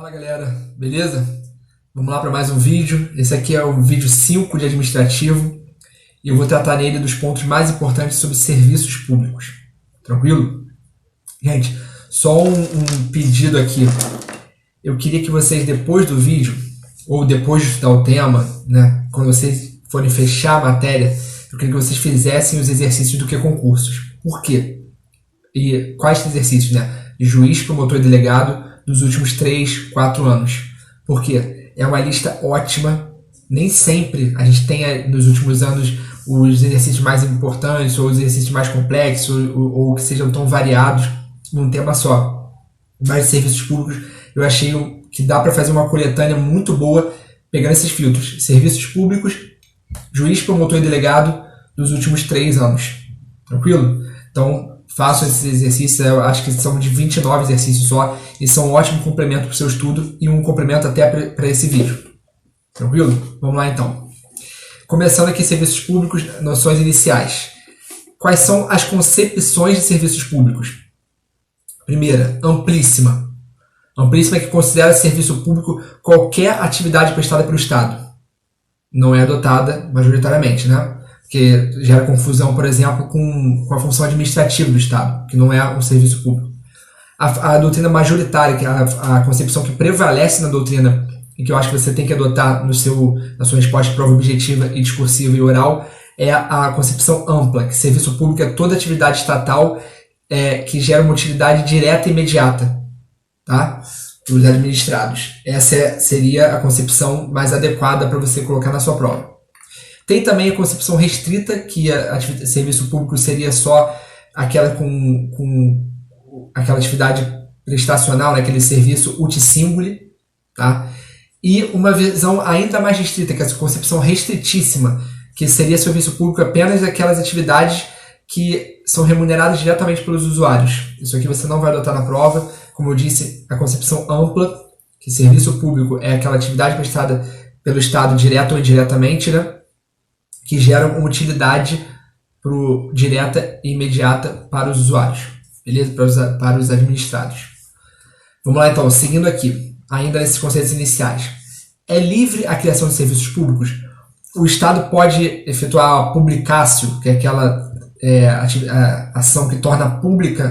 Fala galera, beleza? Vamos lá para mais um vídeo. Esse aqui é o vídeo 5 de administrativo e eu vou tratar nele dos pontos mais importantes sobre serviços públicos. Tranquilo? Gente, só um pedido aqui. Eu queria que vocês, depois do vídeo, ou depois de estudar o tema, né, quando vocês forem fechar a matéria, eu queria que vocês fizessem os exercícios do que concursos. Por quê? E quais exercícios, né? De juiz, promotor e delegado dos últimos 3, 4 anos. Por quê? É uma lista ótima. Nem sempre a gente tem nos últimos anos os exercícios mais importantes ou os exercícios mais complexos ou que sejam tão variados num tema só. Mas serviços públicos eu achei que dá para fazer uma coletânea muito boa pegando esses filtros. Serviços públicos, juiz, promotor e delegado dos últimos 3 anos. Tranquilo? Então, façam esses exercícios, eu acho que são de 29 exercícios só, e são um ótimo complemento para o seu estudo e um complemento até para esse vídeo. Tranquilo? Vamos lá então. Começando aqui, serviços públicos, noções iniciais. Quais são as concepções de serviços públicos? Primeira, amplíssima. Amplíssima é que considera serviço público qualquer atividade prestada pelo Estado. Não é adotada majoritariamente, né? Que gera confusão, por exemplo, com a função administrativa do Estado, que não é um serviço público. A doutrina majoritária, que é a concepção que prevalece na doutrina e que eu acho que você tem que adotar na sua resposta de prova objetiva e discursiva e oral, é a concepção ampla, que serviço público é toda atividade estatal que gera uma utilidade direta e imediata, tá? Dos administrados. Essa seria a concepção mais adequada para você colocar na sua prova. Tem também a concepção restrita, que serviço público seria só aquela com aquela atividade prestacional, né, aquele serviço uti singuli, tá? E uma visão ainda mais restrita, que é a concepção restritíssima, que seria serviço público apenas aquelas atividades que são remuneradas diretamente pelos usuários. Isso aqui você não vai adotar na prova. Como eu disse, a concepção ampla, que serviço público é aquela atividade prestada pelo Estado direta ou indiretamente, né, que geram uma utilidade direta e imediata para os usuários, beleza? Para os administrados. Vamos lá então, seguindo aqui, ainda nesses conceitos iniciais. É livre a criação de serviços públicos? O Estado pode efetuar a publicácio, que é aquela a ação que torna público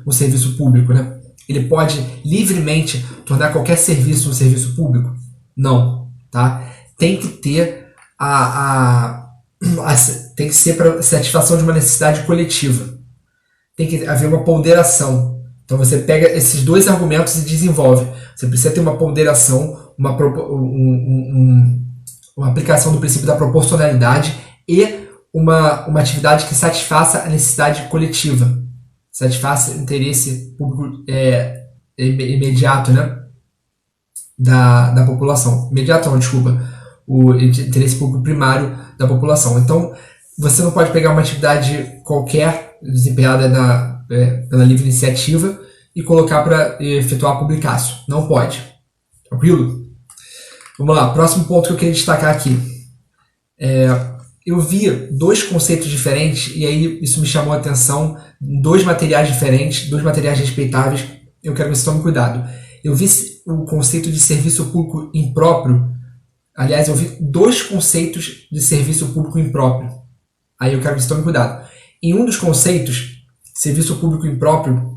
um serviço público, né? Ele pode livremente tornar qualquer serviço um serviço público? Não, tá? Tem que ter tem que ser para satisfação de uma necessidade coletiva. Tem que haver uma ponderação. Então você pega esses dois argumentos e desenvolve. Você precisa ter uma ponderação, uma aplicação do princípio da proporcionalidade e uma atividade que satisfaça a necessidade coletiva, satisfaça o interesse público imediato, né, da população. Imediato não, desculpa. O interesse público primário da população. Então, você não pode pegar uma atividade qualquer, desempenhada pela livre iniciativa, e colocar para efetuar a publicação. Não pode. Tranquilo? Vamos lá, próximo ponto que eu queria destacar aqui. Eu vi dois conceitos diferentes, e aí isso me chamou a atenção, dois materiais diferentes, dois materiais respeitáveis, eu quero que vocês tomem cuidado. Eu vi o conceito de serviço público impróprio. Aliás, eu vi dois conceitos de serviço público impróprio. Aí eu quero que vocês tomem cuidado. Em um dos conceitos, serviço público impróprio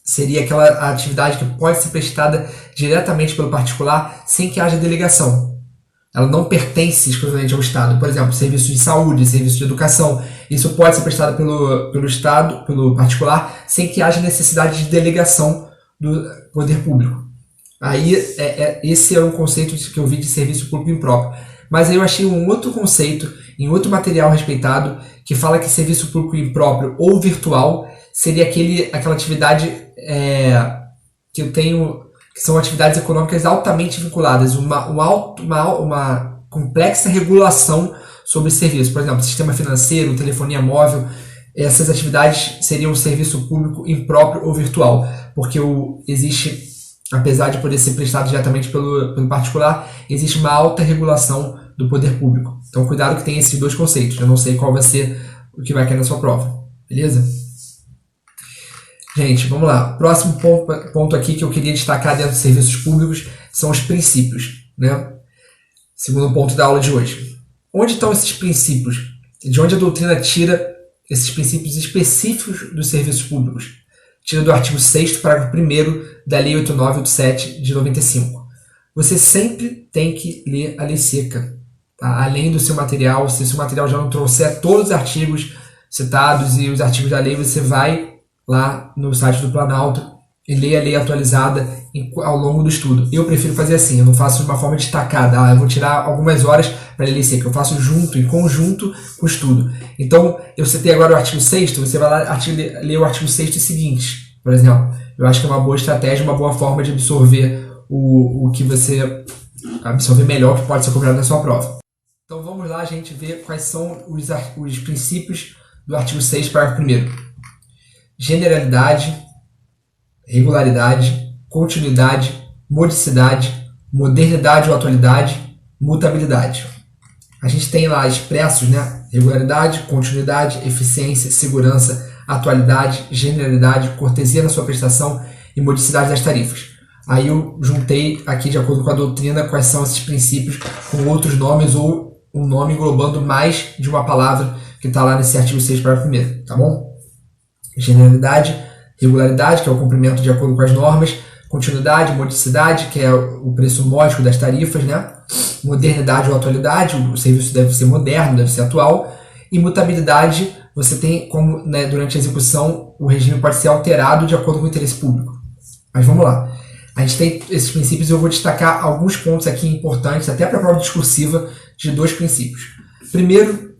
seria aquela atividade que pode ser prestada diretamente pelo particular sem que haja delegação. Ela não pertence exclusivamente ao Estado. Por exemplo, serviço de saúde, serviço de educação. Isso pode ser prestado pelo Estado, pelo particular, sem que haja necessidade de delegação do poder público. Aí, esse é um conceito que eu vi de serviço público impróprio. Mas aí eu achei um outro conceito, em outro material respeitado, que fala que serviço público impróprio ou virtual seria aquela atividade que eu tenho, que são atividades econômicas altamente vinculadas, uma complexa regulação sobre serviço. Por exemplo, sistema financeiro, telefonia móvel, essas atividades seriam um serviço público impróprio ou virtual, porque existe... Apesar de poder ser prestado diretamente pelo particular, existe uma alta regulação do poder público. Então, cuidado que tem esses dois conceitos. Eu não sei qual vai ser o que vai cair na sua prova. Beleza? Gente, vamos lá. Próximo ponto aqui que eu queria destacar dentro dos serviços públicos são os princípios, né? Segundo ponto da aula de hoje. Onde estão esses princípios? De onde a doutrina tira esses princípios específicos dos serviços públicos? Tira do artigo 6º, parágrafo 1º da Lei 8987 de 95. Você sempre tem que ler a lei seca, tá? Além do seu material, se o seu material já não trouxer todos os artigos citados e os artigos da lei, você vai lá no site do Planalto e lê a lei atualizada ao longo do estudo. Eu prefiro fazer assim, eu não faço de uma forma destacada, eu vou tirar algumas horas para ler seca, eu faço junto, em conjunto com o estudo. Então, eu citei agora o artigo 6º, você vai lá ler o artigo 6º seguinte, por exemplo. Eu acho que é uma boa estratégia, uma boa forma de absorver o que você absorver melhor, que pode ser cobrado na sua prova. Então, vamos lá, gente, ver quais são os princípios do artigo 6º, parágrafo 1º. Generalidade, regularidade, continuidade, modicidade, modernidade ou atualidade, mutabilidade. A gente tem lá expressos, né? Regularidade, continuidade, eficiência, segurança, atualidade, generalidade, cortesia na sua prestação e modicidade das tarifas. Aí eu juntei aqui, de acordo com a doutrina, quais são esses princípios com outros nomes ou um nome englobando mais de uma palavra que está lá nesse artigo 6, parágrafo 1º, tá bom? Generalidade, regularidade, que é o cumprimento de acordo com as normas, continuidade, modicidade, que é o preço módico das tarifas, né? Modernidade ou atualidade, o serviço deve ser moderno, deve ser atual, e mutabilidade, você tem como, né, durante a execução, o regime pode ser alterado de acordo com o interesse público. Mas vamos lá. A gente tem esses princípios e eu vou destacar alguns pontos aqui importantes, até para a prova discursiva, de dois princípios. Primeiro,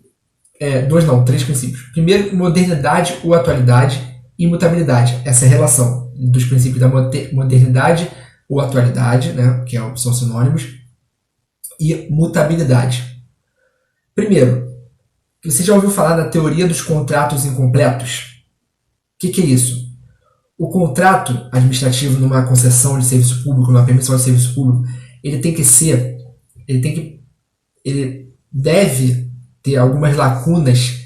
três princípios. Primeiro, modernidade ou atualidade e mutabilidade. Essa é a relação dos princípios da modernidade ou atualidade, né, que são sinônimos, e mutabilidade. Primeiro, você já ouviu falar da teoria dos contratos incompletos? O que é isso? O contrato administrativo numa concessão de serviço público, numa permissão de serviço público, ele deve ter algumas lacunas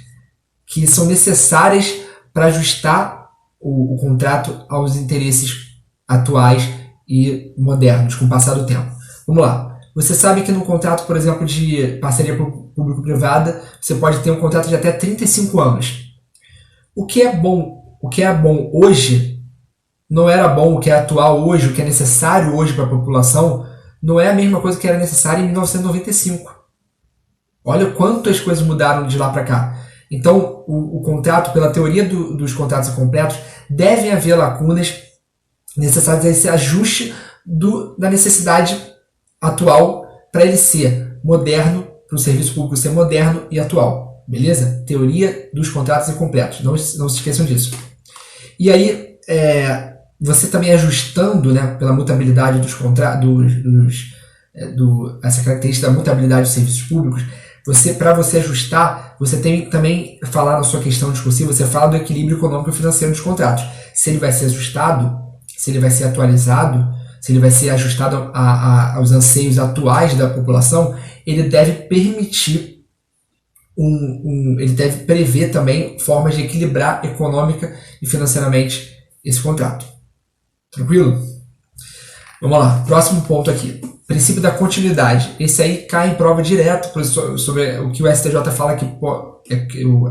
que são necessárias para ajustar o contrato aos interesses atuais e modernos, com o passar do tempo. Vamos lá. Você sabe que no contrato, por exemplo, de parceria público-privada, você pode ter um contrato de até 35 anos. O que é bom hoje não era bom, o que é atual hoje, o que é necessário hoje para a população, não é a mesma coisa que era necessária em 1995. Olha quanto as coisas mudaram de lá para cá. Então, o contrato, pela teoria dos contratos incompletos, devem haver lacunas necessárias a esse ajuste da necessidade atual para ele ser moderno, para o serviço público ser moderno e atual. Beleza? Teoria dos contratos incompletos. Não se esqueçam disso. E aí, você também ajustando, né, pela mutabilidade dos contratos, essa característica da mutabilidade dos serviços públicos, para você ajustar, você tem que também falar na sua questão discursiva, você fala do equilíbrio econômico e financeiro dos contratos. Se ele vai ser ajustado, se ele vai ser atualizado, se ele vai ser ajustado aos anseios atuais da população, ele deve permitir, ele deve prever também formas de equilibrar econômica e financeiramente esse contrato. Tranquilo? Vamos lá, próximo ponto aqui. Princípio da continuidade. Esse aí cai em prova direto sobre o que o STJ fala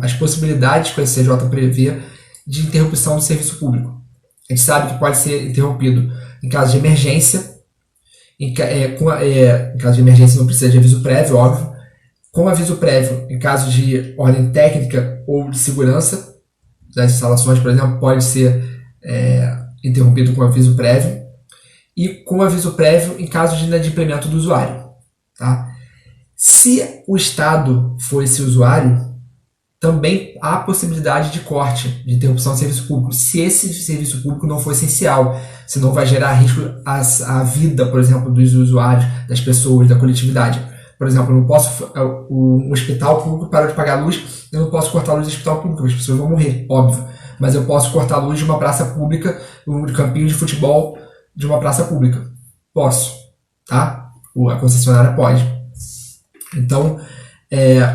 as possibilidades que o STJ prevê de interrupção do serviço público. A gente sabe que pode ser interrompido em caso de emergência. Em caso de emergência não precisa de aviso prévio, óbvio. Com aviso prévio, em caso de ordem técnica ou de segurança das instalações, por exemplo, pode ser interrompido com aviso prévio. E com aviso prévio em caso de inadimplemento do usuário. Tá? Se o Estado for esse usuário, também há possibilidade de corte, de interrupção do serviço público, se esse serviço público não for essencial, se não vai gerar risco à vida, por exemplo, dos usuários, das pessoas, da coletividade. Por exemplo, eu não posso, um hospital público parou de pagar a luz, eu não posso cortar a luz do hospital público, as pessoas vão morrer, óbvio. Mas eu posso cortar a luz de uma praça pública, um campinho de futebol, de uma praça pública. Posso, tá? A concessionária pode. Então,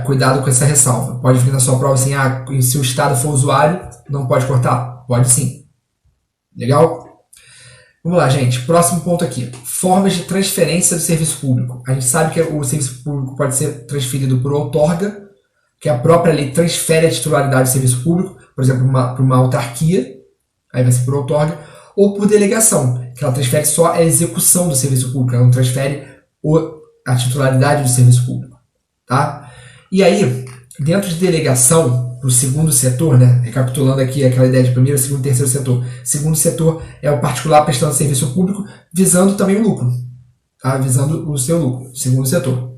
cuidado com essa ressalva. Pode vir na sua prova assim, se o Estado for usuário, não pode cortar? Pode sim. Legal? Vamos lá, gente. Próximo ponto aqui. Formas de transferência do serviço público. A gente sabe que o serviço público pode ser transferido por outorga, que a própria lei transfere a titularidade do serviço público, por exemplo, para uma autarquia, aí vai ser por outorga, ou por delegação, que ela transfere só a execução do serviço público, ela não transfere a titularidade do serviço público. Tá? E aí, dentro de delegação, para o segundo setor, né, recapitulando aqui aquela ideia de primeiro, segundo e terceiro setor, segundo setor é o particular prestando serviço público, visando também o lucro, tá? Visando o seu lucro, segundo setor.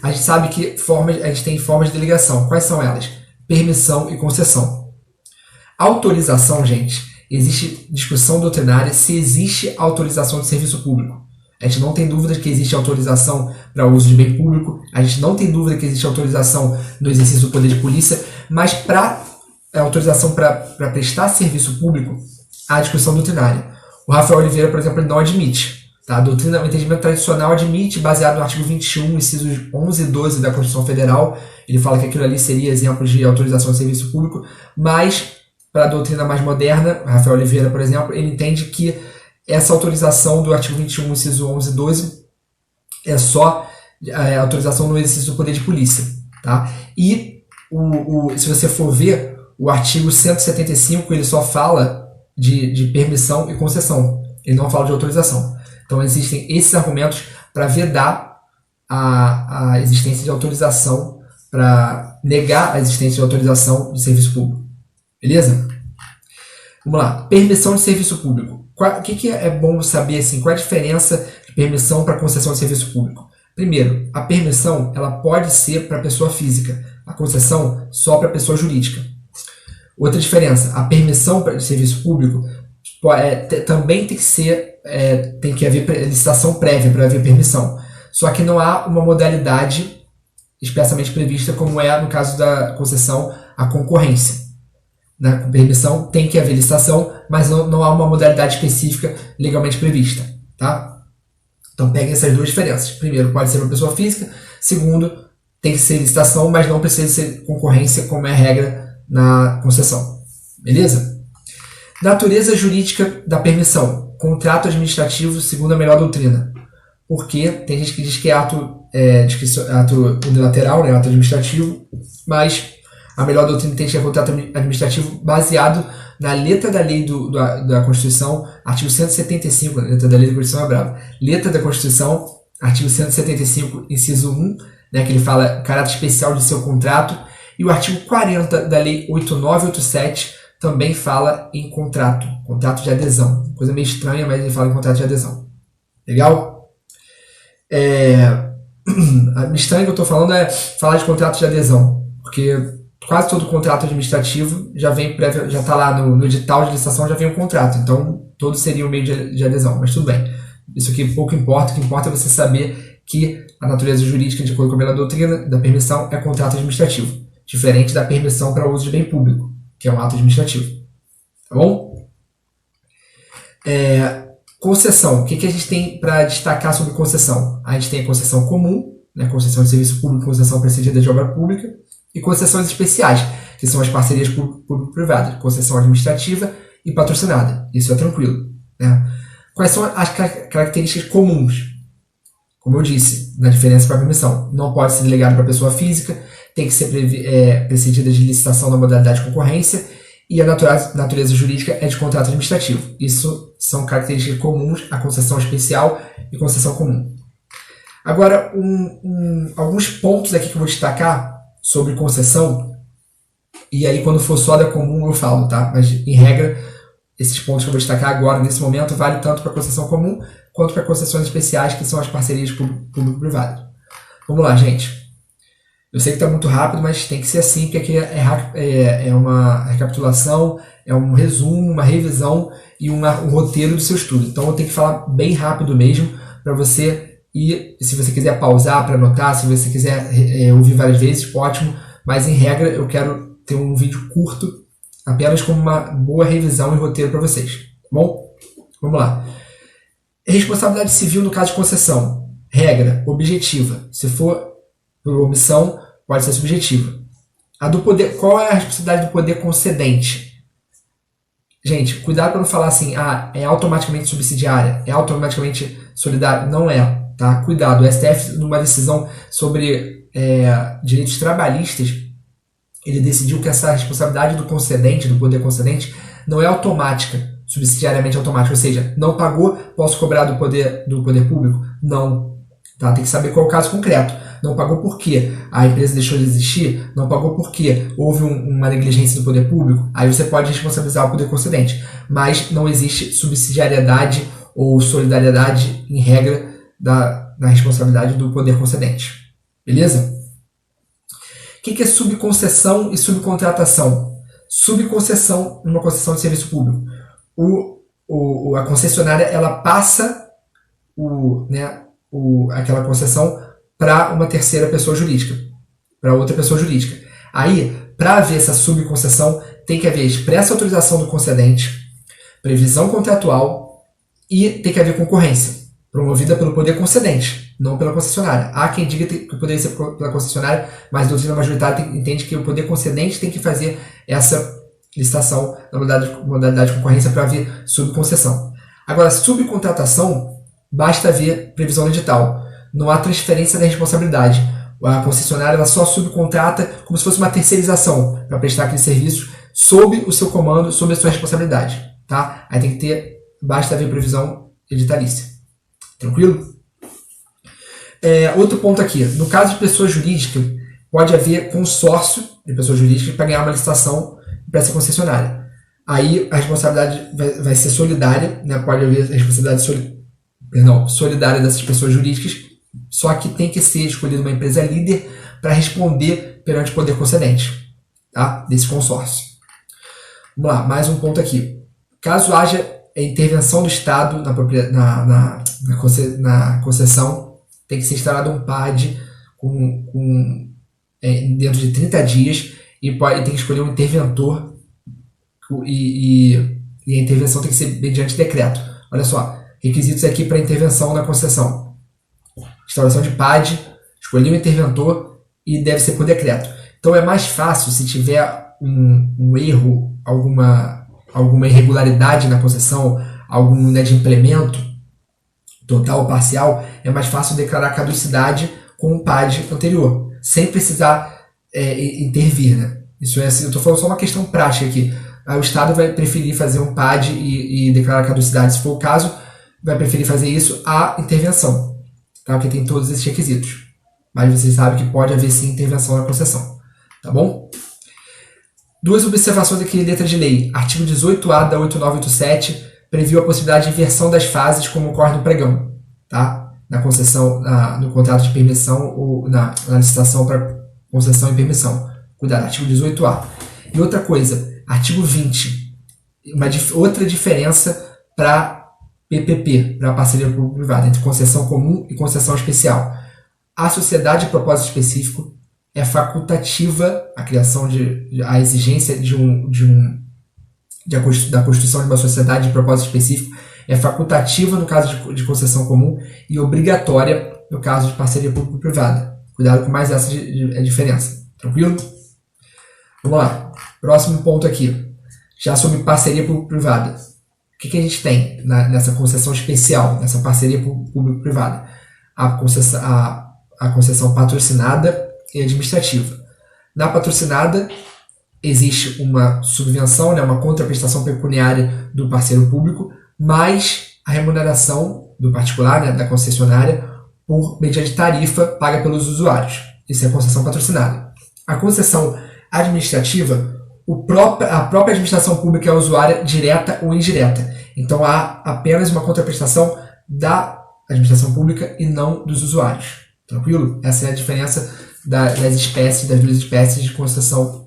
A gente sabe que a gente tem formas de delegação. Quais são elas? Permissão e concessão. Autorização, gente, existe discussão doutrinária se existe autorização de serviço público. A gente não tem dúvida que existe autorização para o uso de bem público, a gente não tem dúvida que existe autorização no exercício do poder de polícia, mas para autorização para prestar serviço público, há discussão doutrinária. O Rafael Oliveira, por exemplo, ele não admite. Tá? A doutrina, o entendimento tradicional admite, baseado no artigo 21, incisos 11 e 12 da Constituição Federal, ele fala que aquilo ali seria exemplo de autorização de serviço público, mas para a doutrina mais moderna, Rafael Oliveira, por exemplo, ele entende que essa autorização do artigo 21, inciso 11 e 12 é só autorização no exercício do poder de polícia. Tá? E se você for ver, o artigo 175 ele só fala de permissão e concessão. Ele não fala de autorização. Então existem esses argumentos para vedar a existência de autorização, para negar a existência de autorização de serviço público. Beleza? Vamos lá. Permissão de serviço público. O que é bom saber assim? Qual é a diferença de permissão para concessão de serviço público? Primeiro, a permissão ela pode ser para pessoa física, a concessão só para pessoa jurídica. Outra diferença, a permissão de serviço público também tem que haver licitação prévia para haver permissão. Só que não há uma modalidade expressamente prevista, como é no caso da concessão à concorrência. Na permissão tem que haver licitação, mas não há uma modalidade específica legalmente prevista. Tá? Então peguem essas duas diferenças. Primeiro, pode ser uma pessoa física. Segundo, tem que ser licitação, mas não precisa ser concorrência, como é a regra na concessão. Beleza? Natureza jurídica da permissão. Contrato administrativo segundo a melhor doutrina. Porque tem gente que diz que é ato unilateral, né, ato administrativo, mas a melhor doutrina tem que ser contrato administrativo baseado na letra da lei da Constituição, artigo 175, a letra da lei da Constituição é brava. Letra da Constituição, artigo 175, inciso 1, né, que ele fala caráter especial de seu contrato, e o artigo 40 da lei 8987 também fala em contrato de adesão. Coisa meio estranha, mas ele fala em contrato de adesão. Legal? Estranho que eu estou falando é falar de contrato de adesão, porque quase todo contrato administrativo já está lá no edital de licitação, já vem o contrato. Então, todo seria o meio de adesão. Mas tudo bem. Isso aqui pouco importa. O que importa é você saber que a natureza jurídica, de acordo com a melhor doutrina da permissão, é contrato administrativo. Diferente da permissão para uso de bem público, que é um ato administrativo. Tá bom? Concessão. O que a gente tem para destacar sobre concessão? A gente tem a concessão comum, né, concessão de serviço público, concessão precedida de obra pública, e concessões especiais, que são as parcerias público-privadas, concessão administrativa e patrocinada. Isso é tranquilo. Né? Quais são as características comuns? Como eu disse, na diferença para a permissão, não pode ser delegado para pessoa física, tem que ser precedida de licitação na modalidade de concorrência, e a natureza jurídica é de contrato administrativo. Isso são características comuns à concessão especial e concessão comum. Agora, alguns pontos aqui que eu vou destacar sobre concessão, e aí quando for só da comum eu falo, tá? Mas em regra, esses pontos que eu vou destacar agora, nesse momento, vale tanto para concessão comum quanto para concessões especiais, que são as parcerias público-privado. Vamos lá, gente. Eu sei que está muito rápido, mas tem que ser assim, porque aqui é uma recapitulação, é um resumo, uma revisão e um roteiro do seu estudo. Então eu tenho que falar bem rápido mesmo, para você. E se você quiser pausar para anotar, se você quiser ouvir várias vezes, ótimo. Mas em regra eu quero ter um vídeo curto, apenas como uma boa revisão e roteiro para vocês. Tá bom? Vamos lá. Responsabilidade civil no caso de concessão. Regra objetiva. Se for por omissão, pode ser subjetiva. A do poder, qual é a responsabilidade do poder concedente? Gente, cuidado para não falar assim, é automaticamente subsidiária, é automaticamente solidária. Não é, tá? Cuidado. O STF, numa decisão sobre direitos trabalhistas, ele decidiu que essa responsabilidade do concedente, do poder concedente, não é automática, subsidiariamente automática. Ou seja, não pagou, posso cobrar do poder público? Não. Tá? Tem que saber qual é o caso concreto. Não pagou por quê? A empresa deixou de existir? Não pagou por quê? Houve uma negligência do poder público? Aí você pode responsabilizar o poder concedente. Mas não existe subsidiariedade ou solidariedade em regra na responsabilidade do poder concedente. Beleza? O que é subconcessão e subcontratação? Subconcessão numa concessão de serviço público. A concessionária ela passa aquela concessão para uma terceira pessoa jurídica, para outra pessoa jurídica. Aí, para haver essa subconcessão, tem que haver expressa autorização do concedente, previsão contratual e tem que haver concorrência, promovida pelo poder concedente, não pela concessionária. Há quem diga que poderia ser pela concessionária, mas a doutrina majoritária entende que o poder concedente tem que fazer essa licitação na modalidade de concorrência para haver subconcessão. Agora, subcontratação, basta haver previsão no edital. Não há transferência da responsabilidade. A concessionária ela só subcontrata como se fosse uma terceirização para prestar aquele serviço sob o seu comando, sob a sua responsabilidade. Tá? Aí tem que ter, basta haver previsão editalícia. Tranquilo? Outro ponto aqui. No caso de pessoa jurídica, pode haver consórcio de pessoa jurídica para ganhar uma licitação para essa concessionária. Aí a responsabilidade vai ser solidária, né? Pode haver a responsabilidade solidária dessas pessoas jurídicas, só que tem que ser escolhida uma empresa líder para responder perante o poder concedente, tá? Desse consórcio. Vamos lá, mais um ponto aqui. Caso haja intervenção do Estado na concessão, tem que ser instalado um PAD dentro de 30 dias e tem que escolher um interventor e a intervenção tem que ser mediante decreto. Olha só, requisitos aqui para intervenção na concessão. Instauração de PAD, escolher um interventor e deve ser por decreto. Então é mais fácil se tiver um erro, alguma irregularidade na concessão, algum inadimplemento total ou parcial, é mais fácil declarar caducidade com o PAD anterior, sem precisar intervir. Né? Isso é assim, eu estou falando só uma questão prática aqui. O Estado vai preferir fazer um PAD e declarar caducidade, se for o caso, vai preferir fazer isso à intervenção, tá? Porque tem todos esses requisitos. Mas vocês sabem que pode haver sim intervenção na concessão, tá bom? Duas observações aqui, letra de lei. Artigo 18A da 8987 previu a possibilidade de inversão das fases, como ocorre no pregão, tá? Na concessão, no contrato de permissão ou na licitação para concessão e permissão. Cuidado, artigo 18A. E outra coisa, artigo 20. Outra diferença para PPP, para parceria público-privada, entre concessão comum e concessão especial. A sociedade de propósito específico é facultativa, a criação a exigência da constituição de uma sociedade de propósito específico é facultativa no caso de concessão comum e obrigatória no caso de parceria público-privada. Cuidado com mais essa diferença. Tranquilo? Vamos lá. Próximo ponto aqui. Já sobre parceria público-privada. O que a gente tem nessa concessão especial, nessa parceria público-privada? A concessão patrocinada e administrativa. Na patrocinada, existe uma subvenção, né, uma contraprestação pecuniária do parceiro público, mais a remuneração do particular, né, da concessionária, mediante tarifa paga pelos usuários. Isso é a concessão patrocinada. A concessão administrativa, a própria administração pública é usuária direta ou indireta. Então há apenas uma contraprestação da administração pública e não dos usuários. Tranquilo? Essa é a diferença das duas espécies de concessão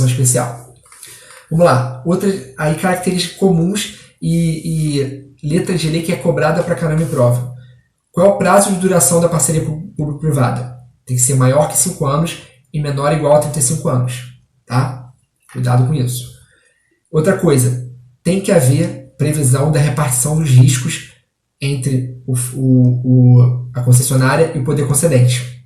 especial. Vamos lá. Aí características comuns e letra de lei que é cobrada para caramba em prova. Qual é o prazo de duração da parceria público-privada? Tem que ser maior que 5 anos e menor ou igual a 35 anos. Tá? Cuidado com isso. Outra coisa, tem que haver previsão da repartição dos riscos entre a concessionária e o poder concedente.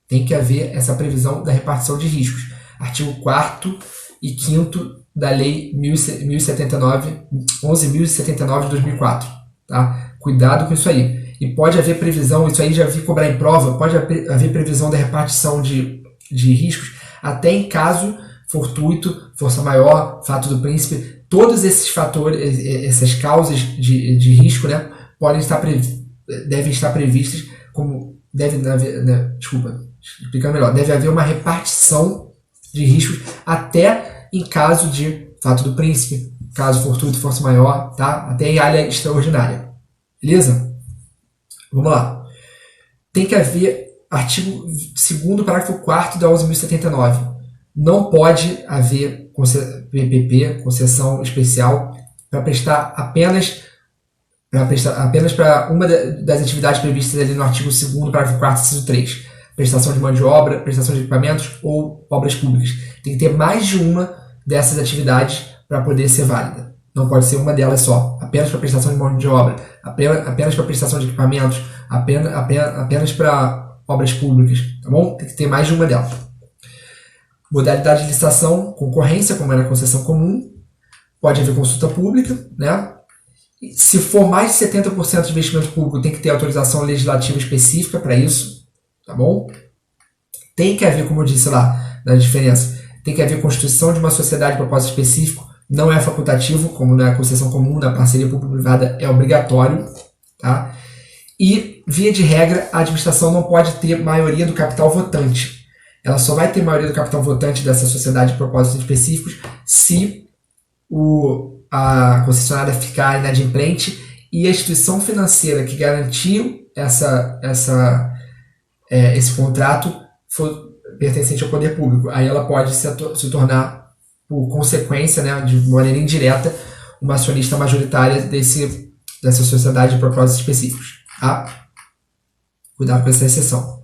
Tem que haver essa previsão da repartição de riscos. Artigo 4º e 5º da Lei 11.079 de 2004. Tá? Cuidado com isso aí. E pode haver previsão, isso aí já vi cobrar em prova, pode haver previsão da repartição de riscos até em caso fortuito, força maior, fato do príncipe. Todos esses fatores, essas causas de risco, né, devem estar previstas como explicando melhor, deve haver uma repartição de riscos até em caso de fato do príncipe, caso fortuito, força maior, tá? Até em área extraordinária. Beleza? Vamos lá. Tem que haver artigo 2º, parágrafo 4º da 11.079. Não pode haver PPP, concessão especial, para prestar apenas para uma das atividades previstas ali no artigo 2º, parágrafo 4º, inciso 3. Prestação de mão de obra, prestação de equipamentos ou obras públicas. Tem que ter mais de uma dessas atividades para poder ser válida. Não pode ser uma delas só. Apenas para prestação de mão de obra, apenas para prestação de equipamentos, apenas para obras públicas. Tá bom? Tem que ter mais de uma delas. Modalidade de licitação, concorrência, como é na concessão comum. Pode haver consulta pública, né? Se for mais de 70% de investimento público, tem que ter autorização legislativa específica para isso, tá bom? Tem que haver, como eu disse lá, na diferença, tem que haver constituição de uma sociedade de propósito específico, não é facultativo, como na concessão comum, na parceria público-privada é obrigatório, tá? E, via de regra, a administração não pode ter maioria do capital votante. Ela só vai ter maioria do capital votante dessa sociedade de propósitos específicos se a concessionária ficar inadimplente e a instituição financeira que garantiu esse contrato for pertencente ao poder público. Aí ela pode se tornar, por consequência, né, de maneira indireta, uma acionista majoritária dessa sociedade de propósitos específicos. Tá? Cuidado com essa exceção.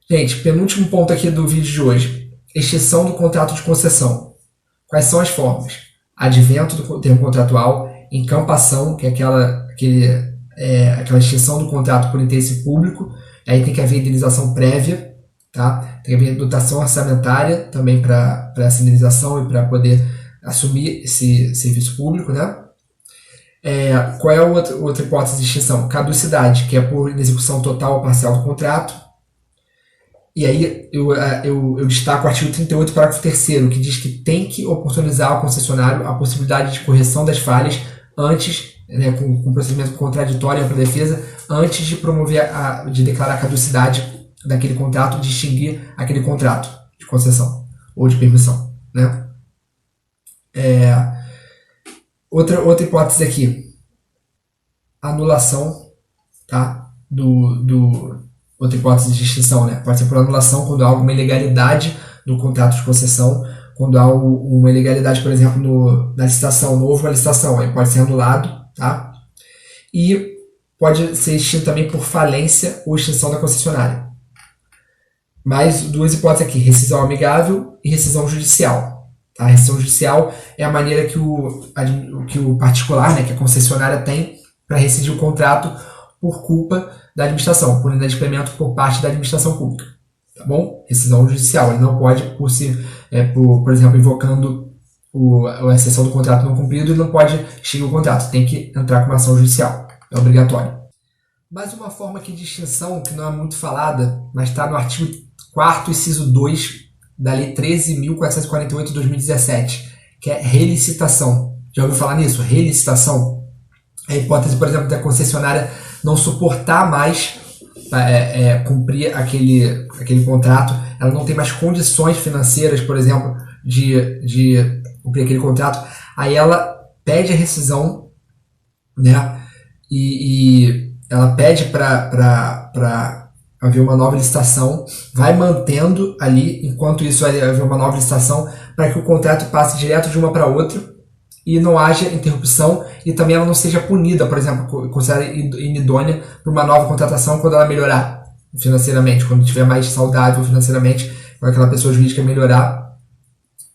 Gente, penúltimo ponto aqui do vídeo de hoje. Extinção do contrato de concessão. Quais são as formas? Advento do termo contratual, encampação, que é aquela extinção do contrato por interesse público, aí tem que haver indenização prévia, tá? Tem que haver dotação orçamentária também para essa indenização e para poder assumir esse serviço público, né? Qual é a outra hipótese de extinção? Caducidade, que é por inexecução total ou parcial do contrato. E aí eu destaco o artigo 38, parágrafo 3º, que diz que tem que oportunizar ao concessionário a possibilidade de correção das falhas antes, né, com procedimento contraditório para a defesa, antes de de declarar a caducidade daquele contrato, de extinguir aquele contrato de concessão ou de permissão, né? Outra hipótese aqui, anulação, tá? Outra hipótese de extinção, né? Pode ser por anulação quando há alguma ilegalidade no contrato de concessão, quando há uma ilegalidade, por exemplo, na licitação, não houve uma licitação, aí pode ser anulado, tá? E pode ser extinto também por falência ou extinção da concessionária. Mais duas hipóteses aqui, rescisão amigável e rescisão judicial. Tá? A rescisão judicial é a maneira que o particular, né, que a concessionária tem para rescindir o contrato por culpa da administração, por inadimplemento por parte da administração pública. Tá bom? Rescisão judicial. Ele não pode, por exemplo, invocando a exceção do contrato não cumprido, ele não pode extinguir o contrato. Tem que entrar com uma ação judicial. É obrigatório. Mais uma forma aqui de extinção, que não é muito falada, mas está no artigo 4º, inciso 2, da Lei 13.448 de 2017, que é relicitação. Já ouviu falar nisso? Relicitação. A hipótese, por exemplo, da concessionária não suportar mais cumprir aquele contrato, ela não tem mais condições financeiras, por exemplo, de cumprir aquele contrato, aí ela pede a rescisão, né? E ela pede para haver uma nova licitação, vai mantendo ali, enquanto isso vai haver uma nova licitação, para que o contrato passe direto de uma para outra e não haja interrupção e também ela não seja punida, por exemplo, considerada inidônea para uma nova contratação quando ela melhorar financeiramente, quando estiver mais saudável financeiramente, quando aquela pessoa jurídica melhorar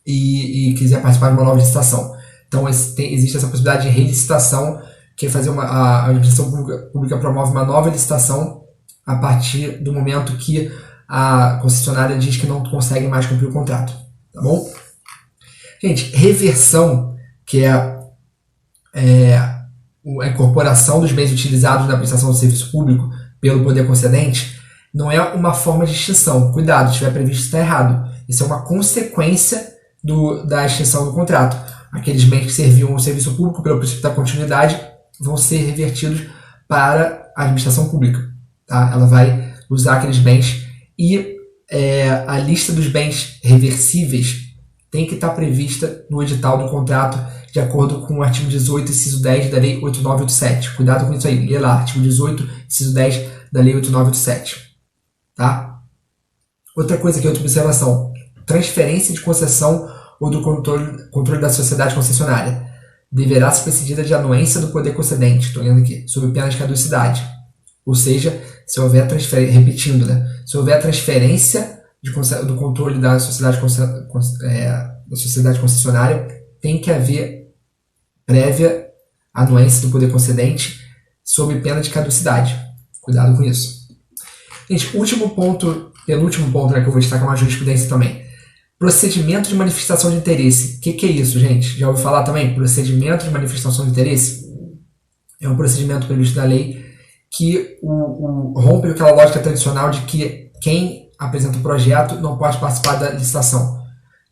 e quiser participar de uma nova licitação. Então existe essa possibilidade de relicitação, que é fazer a administração pública promove uma nova licitação a partir do momento que a concessionária diz que não consegue mais cumprir o contrato, tá bom? Gente, reversão, que é a incorporação dos bens utilizados na prestação de serviço público pelo poder concedente, não é uma forma de extinção. Cuidado, se estiver previsto, está errado. Isso é uma consequência da extinção do contrato. Aqueles bens que serviam ao serviço público pelo princípio da continuidade vão ser revertidos para a administração pública. Tá? Ela vai usar aqueles bens e a lista dos bens reversíveis tem que estar prevista no edital do contrato de acordo com o artigo 18, inciso 10 da Lei 8987. Cuidado com isso aí. Lê lá, artigo 18, inciso 10 da Lei 8987. Tá? Outra coisa aqui, outra observação. Transferência de concessão ou do controle da sociedade concessionária deverá ser precedida de anuência do poder concedente, estou lendo aqui, sob pena de caducidade. Ou seja, se houver transferência, repetindo, né? Se houver transferência do controle da sociedade concessionária, tem que haver prévia anuência do poder concedente sob pena de caducidade. Cuidado com isso. Gente, último ponto, penúltimo ponto, né, que eu vou destacar uma jurisprudência também. Procedimento de manifestação de interesse. O que é isso, gente? Já ouviu falar também? Procedimento de manifestação de interesse é um procedimento previsto na lei que rompe aquela lógica tradicional de que quem apresenta o projeto não pode participar da licitação.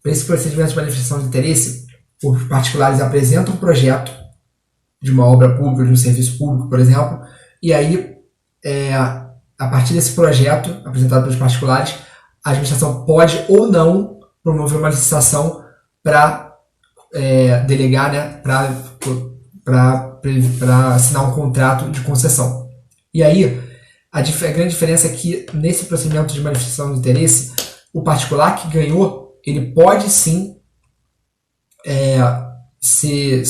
Para esse procedimento de manifestação de interesse, os particulares apresentam um projeto de uma obra pública, de um serviço público, por exemplo, e aí, a partir desse projeto apresentado pelos particulares, a administração pode ou não promover uma licitação para delegar, né, para assinar um contrato de concessão. E aí, a grande diferença é que nesse procedimento de manifestação de interesse, o particular que ganhou, ele pode sim ser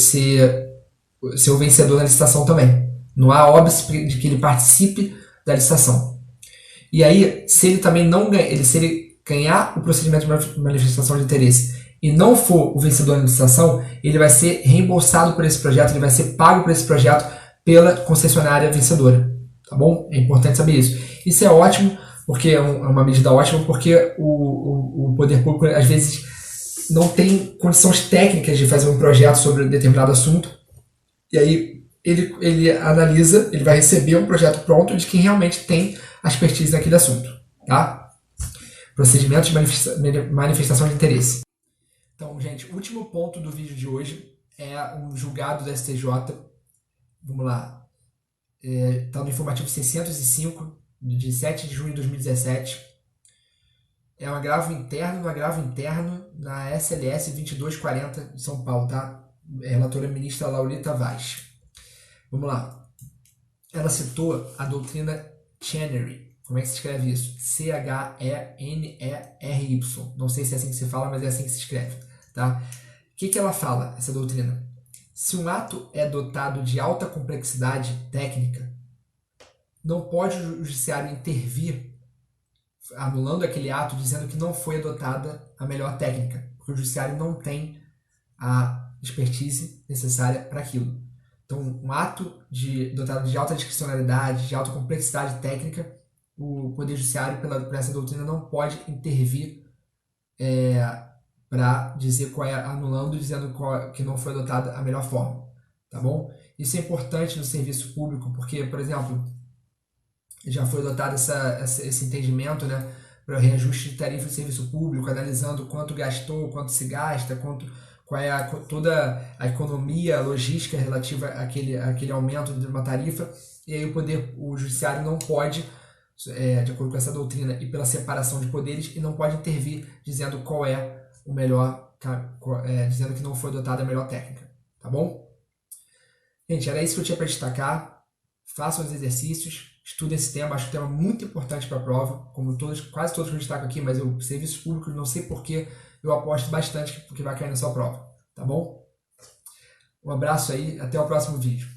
o vencedor da licitação também. Não há óbice de que ele participe da licitação. E aí, se ele também não ganha, se ele ganhar o procedimento de manifestação de interesse e não for o vencedor da licitação, ele vai ser reembolsado por esse projeto, ele vai ser pago por esse projeto pela concessionária vencedora. Tá bom? É importante saber isso. Isso é ótimo, porque é uma medida ótima, porque o poder público, às vezes, não tem condições técnicas de fazer um projeto sobre um determinado assunto. E aí, ele analisa, ele vai receber um projeto pronto de quem realmente tem a expertise naquele assunto. Tá? Procedimento de manifestação de interesse. Então, gente, o último ponto do vídeo de hoje é um julgado do STJ. Vamos lá. Está no informativo 605, de 7 de junho de 2017. É um agravo interno na SLS 2240 de São Paulo, tá? Relatora ministra Laurita Vaz. Vamos lá. Ela citou a doutrina Chenery. Como é que se escreve isso? Chenery. Não sei se é assim que se fala, mas é assim que se escreve, tá? O que ela fala, essa doutrina? Se um ato é dotado de alta complexidade técnica, não pode o judiciário intervir anulando aquele ato, dizendo que não foi adotada a melhor técnica, porque o judiciário não tem a expertise necessária para aquilo. Então, um ato dotado de alta discricionalidade, de alta complexidade técnica, o Poder Judiciário, por essa doutrina, não pode intervir para dizer anulando, dizendo que não foi adotada a melhor forma, tá bom? Isso é importante no serviço público, porque, por exemplo, já foi adotado esse entendimento, né, para o reajuste de tarifa de serviço público, analisando quanto gastou, quanto se gasta, qual é toda a economia, a logística relativa àquele aumento de uma tarifa, e aí o judiciário não pode, de acordo com essa doutrina e pela separação de poderes, e não pode intervir dizendo qual é o melhor, dizendo que não foi adotada a melhor técnica, tá bom? Gente, era isso que eu tinha para destacar. Façam os exercícios, estudem esse tema, acho que é um tema muito importante para a prova, como quase todos que eu destaco aqui, mas serviços públicos, não sei porquê, eu aposto bastante que vai cair na sua prova, tá bom? Um abraço aí, até o próximo vídeo.